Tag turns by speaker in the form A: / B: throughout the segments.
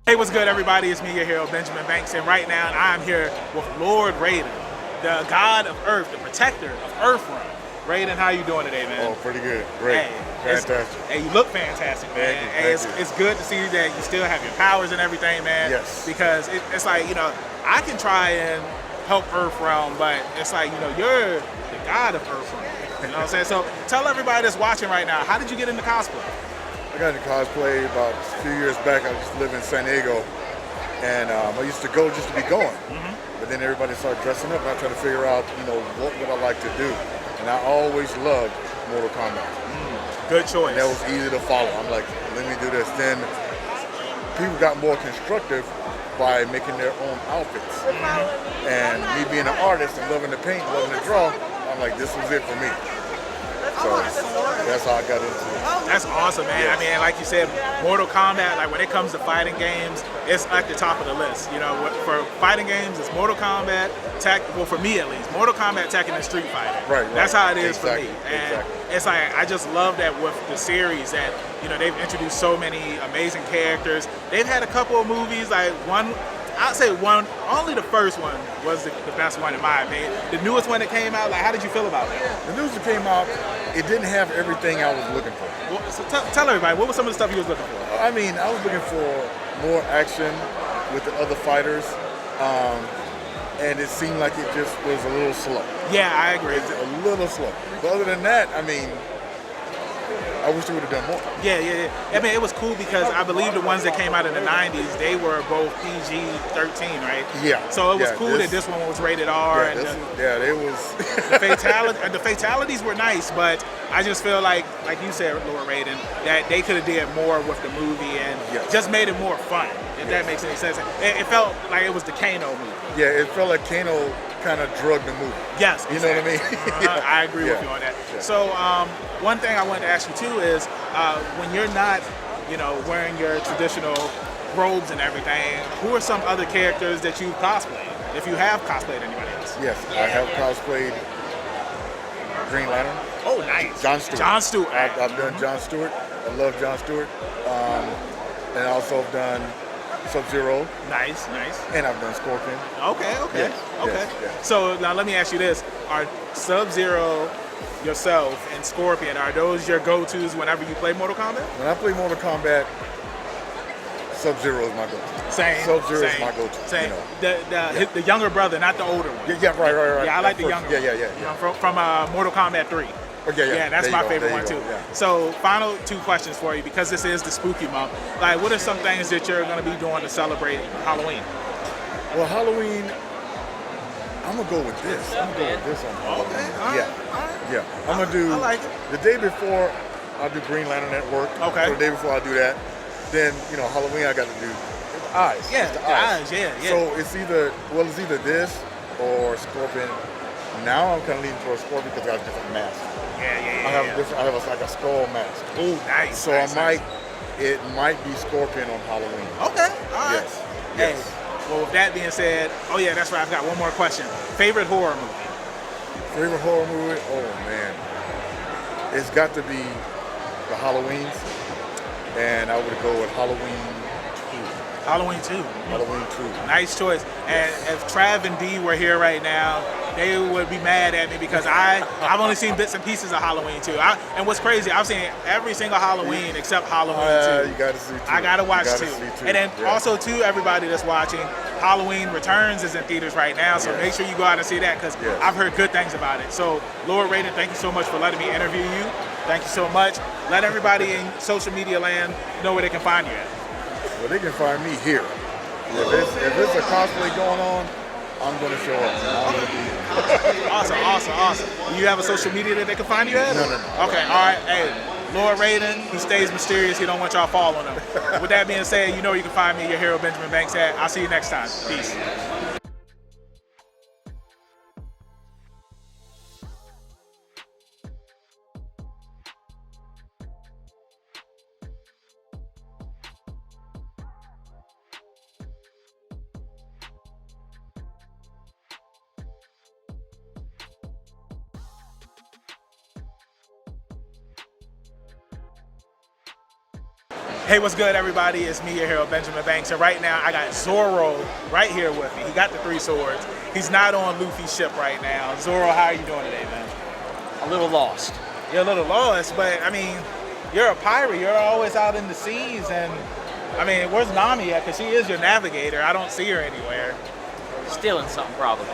A: Hey, what's good, everybody? It's me, your hero, Benjamin Banks, and right now I'm here with Lord Raiden, the god of Earth, the protector of Earthrealm. Raiden, how you doing today, man?
B: Oh, pretty good. Great.
A: Hey,
B: Fantastic.
A: Hey, you look fantastic, man.
B: Thank you.
A: It's good to see that you still have your powers and everything, man.
B: Yes.
A: Because it's like, I can try and help Earthrealm, but it's like, you're the god of Earthrealm. You know what I'm saying? So tell everybody that's watching right now, how did you get into cosplay?
B: I got into cosplay about a few years back. I used to live in San Diego, and I used to go just to be going. But then everybody started dressing up, and I tried to figure out, what would I like to do. And I always loved Mortal Kombat.
A: Good choice.
B: And that was easy to follow. I'm like, let me do this. Then people got more constructive by making their own outfits. And me being an artist and loving to paint, loving to draw, I'm like, this was it for me. So that's how I got into it.
A: That's awesome, man.
B: Yes.
A: I mean, like you said, Mortal Kombat, like when it comes to fighting games, it's at the top of the list. For fighting games, it's Mortal Kombat, well, for me at least, Mortal Kombat, Tekken, and Street Fighter.
B: Right.
A: That's how it is
B: exactly.
A: for me. And it's like, I just love that with the series that, they've introduced so many amazing characters. They've had a couple of movies, like I'd say only the first one was the best one in my opinion. The newest one that came out, like, how did you feel about that?
B: The newest that came out, it didn't have everything I was looking for.
A: Well, so tell everybody, what was some of the stuff you was looking for?
B: I mean, I was looking for more action with the other fighters, and it seemed like it just was a little slow.
A: Yeah, I agree.
B: It's a little slow. But other than that, I mean, I wish they would have done more.
A: Yeah. I mean, it was cool because I believe the ones that came out in the 90s, they were both PG-13, right?
B: Yeah.
A: So it was cool that this one was rated R.
B: It was.
A: The fatalities were nice, but I just feel like you said, Lord Raiden, that they could have did more with the movie and just made it more fun, if that makes any sense. It felt like it was the Kano movie.
B: Yeah, it felt like Kano kind of drugged the movie.
A: Yes,
B: you know what I mean?
A: I agree with you on that.
B: Yeah.
A: So one thing I wanted to ask you too is when you're not, wearing your traditional robes and everything, who are some other characters that you cosplayed? If you have cosplayed anybody else?
B: Yes, I have cosplayed Green Lantern.
A: Oh, nice.
B: John Stewart.
A: John Stewart.
B: I've done John Stewart. I love John Stewart. And I also have done Sub-Zero.
A: Nice.
B: And I've done Scorpion.
A: Okay.
B: Yes.
A: So now let me ask you this: are Sub-Zero, yourself, and Scorpion, are those your go-tos whenever you play Mortal Kombat?
B: When I play Mortal Kombat, Sub-Zero is my go-to.
A: Same.
B: Sub-Zero is my go-to.
A: Same. The younger brother, not the older one.
B: Yeah, right.
A: Yeah, I like the younger one.
B: Yeah.
A: From Mortal Kombat 3.
B: Yeah,
A: that's my favorite one too.
B: Yeah.
A: So, final two questions for you, because this is the spooky month. Like, what are some things that you're going to be doing to celebrate Halloween?
B: Well, Halloween, I'm gonna go with this. I'm gonna go with this on Halloween.
A: Okay, all right.
B: Yeah. I'm gonna do.
A: I like it.
B: The day before, I'll do Green Lantern at work.
A: Okay.
B: So the day before I do that, then Halloween I got to do the eyes.
A: Yeah,
B: It's
A: the eyes. Yeah.
B: So it's either this or Scorpion. Now I'm kind of leaning towards Scorpion because I got a different mask.
A: Yeah.
B: I have like a skull mask.
A: Oh, nice.
B: So it might be Scorpion on Halloween.
A: Okay. All right.
B: Yes.
A: Hey, well, with that being said, oh yeah, that's right. I've got one more question. Favorite horror movie?
B: Favorite horror movie? Oh man, it's got to be the Halloweens, and I would go with Halloween 2.
A: Halloween 2.
B: Halloween 2.
A: Nice choice. And if Trav and D were here right now, they would be mad at me because I've only seen bits and pieces of Halloween 2. And what's crazy, I've seen every single Halloween except Halloween 2.
B: You gotta see 2.
A: I gotta watch 2. And then
B: Yeah.
A: also too, everybody that's watching, Halloween Returns is in theaters right now, so make sure you go out and see that because I've heard good things about it. So, Lord Raiden, thank you so much for letting me interview you. Thank you so much. Let everybody in social media land know where they can find you at.
B: Well, they can find me here. If it's a cosplay going on, I'm gonna show up. I'm gonna be here.
A: Awesome. Do you have a social media that they can find you at?
B: No.
A: Okay, all right. Hey, Lord Raiden, he stays mysterious. He don't want y'all following him. With that being said, you can find me, your hero, Benjamin Banks. I'll see you next time. Peace. Hey, what's good, everybody? It's me, your hero, Benjamin Banks, and right now I got Zoro right here with me. He got the 3 swords. He's not on Luffy's ship right now. Zoro, how are you doing today, man?
C: A little lost.
A: You're a little lost, but I mean, you're a pirate. You're always out in the seas, and I mean, where's Nami at? Because she is your navigator. I don't see her anywhere.
C: Stealing something, probably.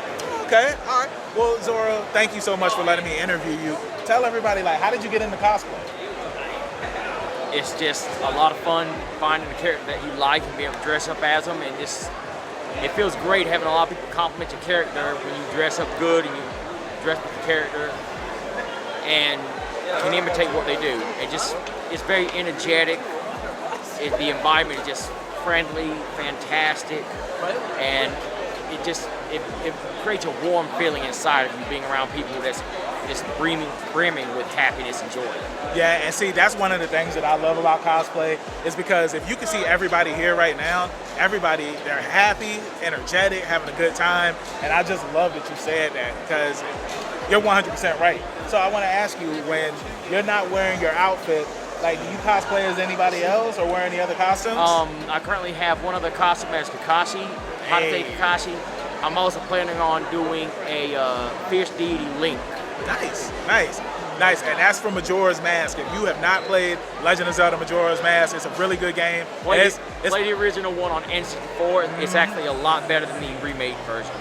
A: Okay, all right. Well, Zoro, thank you so much for letting me interview you. Tell everybody, like, how did you get into cosplay?
C: It's just a lot of fun finding a character that you like and being able to dress up as them, and just it feels great having a lot of people compliment your character when you dress up good and you dress with the character and can imitate what they do. It's very energetic. The environment is just friendly, fantastic, and it creates a warm feeling inside of you being around people that's just brimming with happiness and joy.
A: Yeah, and see, that's one of the things that I love about cosplay is because if you can see everybody here right now, everybody, they're happy, energetic, having a good time, and I just love that you said that because you're 100% right. So I want to ask you, when you're not wearing your outfit, like, do you cosplay as anybody else or wear any other costumes?
C: I currently have one other costume as Kakashi, Hatake Kakashi. I'm also planning on doing a fierce deity Link.
A: Nice. And that's from Majora's Mask. If you have not played Legend of Zelda Majora's Mask, it's a really good game.
C: Play the original one on N64. It's actually a lot better than the remade version.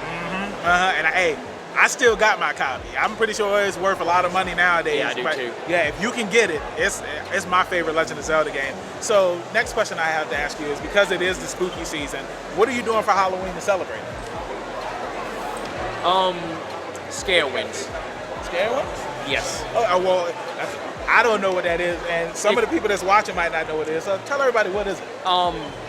A: And I still got my copy. I'm pretty sure it's worth a lot of money nowadays.
C: Yeah, I do too.
A: Yeah, if you can get it, it's my favorite Legend of Zelda game. So next question I have to ask you is, because it is the spooky season, what are you doing for Halloween to celebrate?
C: Scare Winds.
A: Scare Winds?
C: Yes.
A: Oh, well, I don't know what that is, and some of the people that's watching might not know what it is. So tell everybody, what is it?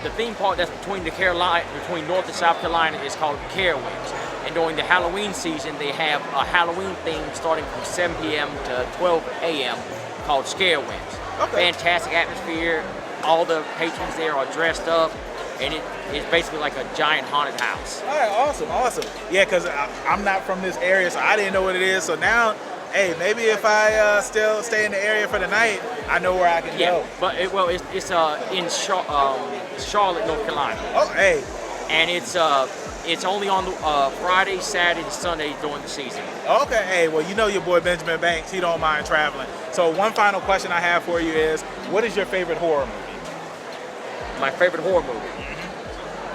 C: The theme park that's between North and South Carolina is called Carowinds. And during the Halloween season, they have a Halloween theme starting from 7 p.m. to 12 a.m. called Scare Winds.
A: Okay.
C: Fantastic atmosphere. All the patrons there are dressed up, and it's basically like a giant haunted house.
A: All right, awesome. Yeah, because I'm not from this area, so I didn't know what it is. So now, hey, maybe if I still stay in the area for the night, I know where I can go.
C: But it's in Charlotte, North Carolina.
A: Oh, hey.
C: And it's only on Friday, Saturday, and Sunday during the season.
A: Okay, hey, well, you know your boy Benjamin Banks, he don't mind traveling. So one final question I have for you is, what is your favorite horror movie?
C: My favorite horror movie?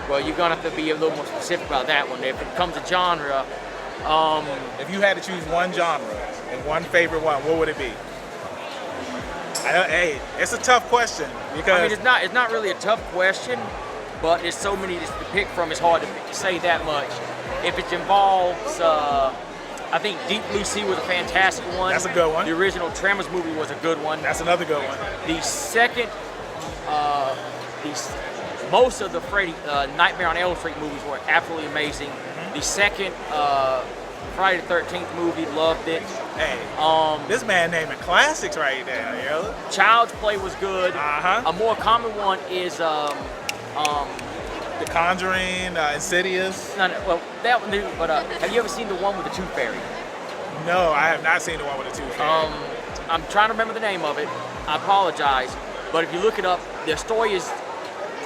C: Well, you're gonna have to be a little more specific about that one. If it comes to genre,
A: if you had to choose one genre and one favorite one, what would it be? Hey, it's a tough question because
C: I mean, it's not really a tough question, but there's so many to pick from. It's hard to say that much. If it involves, I think Deep Blue Sea was a fantastic one.
A: That's a good one.
C: The original Tremors movie was a good one.
A: That's another good one.
C: The second, most of the Freddy Nightmare on Elm Street movies were absolutely amazing. The second Friday the 13th movie, loved it.
A: Hey, this man naming classics right there, yo.
C: Child's Play was good.
A: Uh-huh.
C: A more common one is
A: The Conjuring, Insidious.
C: Well, that one, but have you ever seen the one with the Tooth Fairy?
A: No, I have not seen the one with the Tooth Fairy.
C: I'm trying to remember the name of it. I apologize, but if you look it up, the story is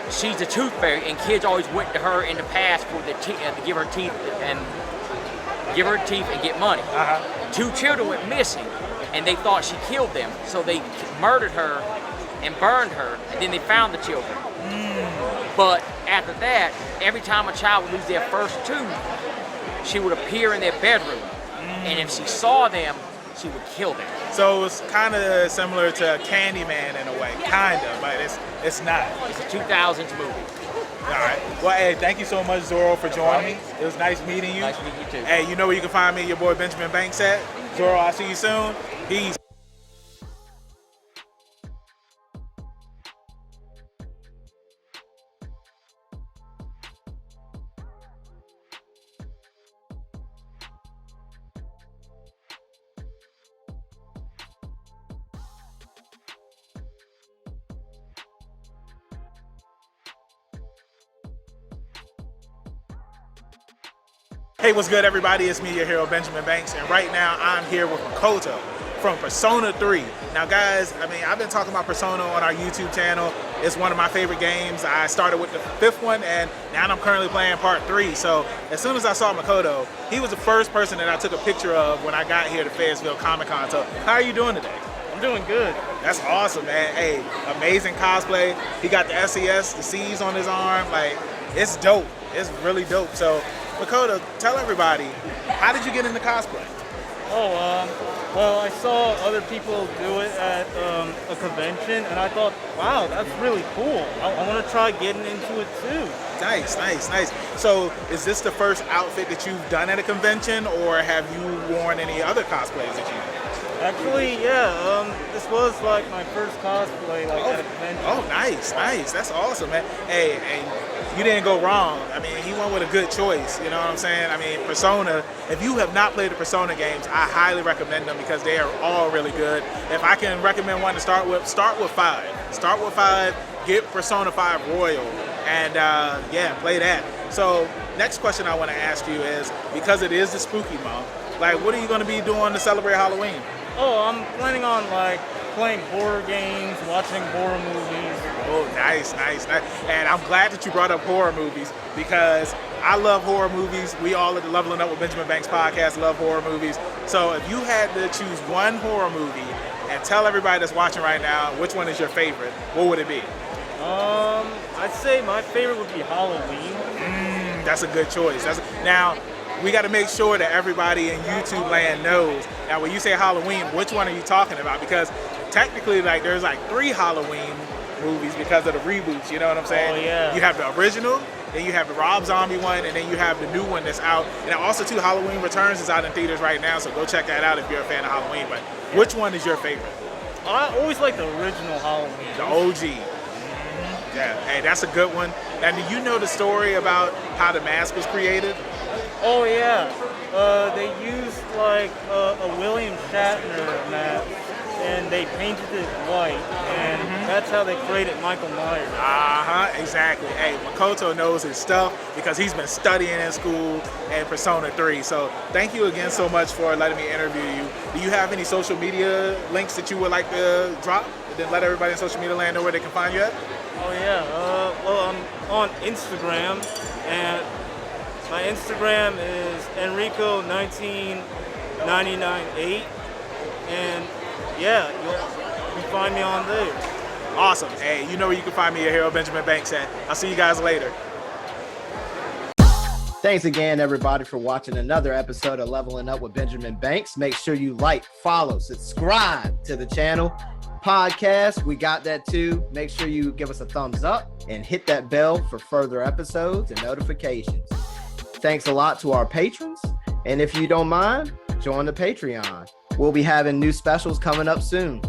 C: she's the Tooth Fairy, and kids always went to her in the past for the to give her teeth and get money.
A: Uh-huh.
C: 2 children went missing, and they thought she killed them, so they murdered her and burned her, and then they found the children. But after that, every time a child would lose their first tooth, she would appear in their bedroom, and if she saw them, she would kill them.
A: So it's kind of similar to Candyman in a way, kind of, but it's not.
C: It's a 2000s movie.
A: All right. Well, hey, thank you so much, Zoro, for joining me. It was nice meeting you.
C: Nice to meet you too.
A: Hey, you know where you can find me, your boy Benjamin Banks at. Zoro, I'll see you soon. Peace. Hey, what's good, everybody? It's me, your hero, Benjamin Banks, and right now I'm here with Makoto from Persona 3. Now guys, I mean, I've been talking about Persona on our YouTube channel. It's one of my favorite games. I started with the 5th one, and now I'm currently playing part 3. So as soon as I saw Makoto, he was the first person that I took a picture of when I got here to Fayetteville Comic Con. So how are you doing today?
D: I'm doing good.
A: That's awesome, man. Hey, amazing cosplay. He got the SES, the C's on his arm. Like, it's dope. It's really dope. So Makoto, tell everybody, how did you get into cosplay?
D: Well, I saw other people do it at a convention, and I thought, wow, that's really cool. I want to try getting into it too.
A: Nice, nice, nice. So is this the first outfit that you've done at a convention, or have you worn any other cosplays that you did?
D: Actually, yeah, this was like my first cosplay at a convention.
A: Oh, nice, nice. That's awesome, man. Hey, and you didn't go wrong. I mean, he went with a good choice, you know what I'm saying? I mean, Persona, if you have not played the Persona games, I highly recommend them because they are all really good. If I can recommend one to start with 5. Start with 5, get Persona 5 Royal, and yeah, play that. So next question I want to ask you is, because it is the spooky month, like, what are you going to be doing to celebrate Halloween?
D: Oh, I'm planning on playing horror games, watching horror movies.
A: Oh, nice, nice, nice. And I'm glad that you brought up horror movies because I love horror movies. We all at the Leveling Up with Benjamin Banks podcast love horror movies. So if you had to choose one horror movie and tell everybody that's watching right now which one is your favorite, what would it be?
D: I'd say my favorite would be Halloween.
A: That's a good choice. Now, we got to make sure that everybody in YouTube land knows. Now, when you say Halloween, which one are you talking about? Because technically, there's 3 Halloween movies because of the reboots. You know what I'm saying?
D: Oh, yeah.
A: You have the original, then you have the Rob Zombie one, and then you have the new one that's out. And also, too, Halloween Returns is out in theaters right now, so go check that out if you're a fan of Halloween. But which one is your favorite?
D: I always like the original Halloween.
A: The OG. Yeah, hey, that's a good one. And do you know the story about how the mask was created?
D: Oh yeah, they used a William Shatner mask, and they painted it white, and that's how they created Michael Myers.
A: Exactly. Hey, Makoto knows his stuff because he's been studying in school and Persona 3. So thank you again so much for letting me interview you. Do you have any social media links that you would like to drop? And then let everybody in social media land know where they can find you at?
D: Oh yeah, well, I'm on Instagram, and my Instagram is Enrico19998, and yeah, you can find me on there.
A: Awesome. Hey, you know where you can find me at Hero Benjamin Banks at. I'll see you guys later.
E: Thanks again, everybody, for watching another episode of Leveling Up with Benjamin Banks. Make sure you like, follow, subscribe to the channel. Podcast, we got that too. Make sure you give us a thumbs up and hit that bell for further episodes and notifications. Thanks a lot to our patrons. And if you don't mind, join the Patreon. We'll be having new specials coming up soon.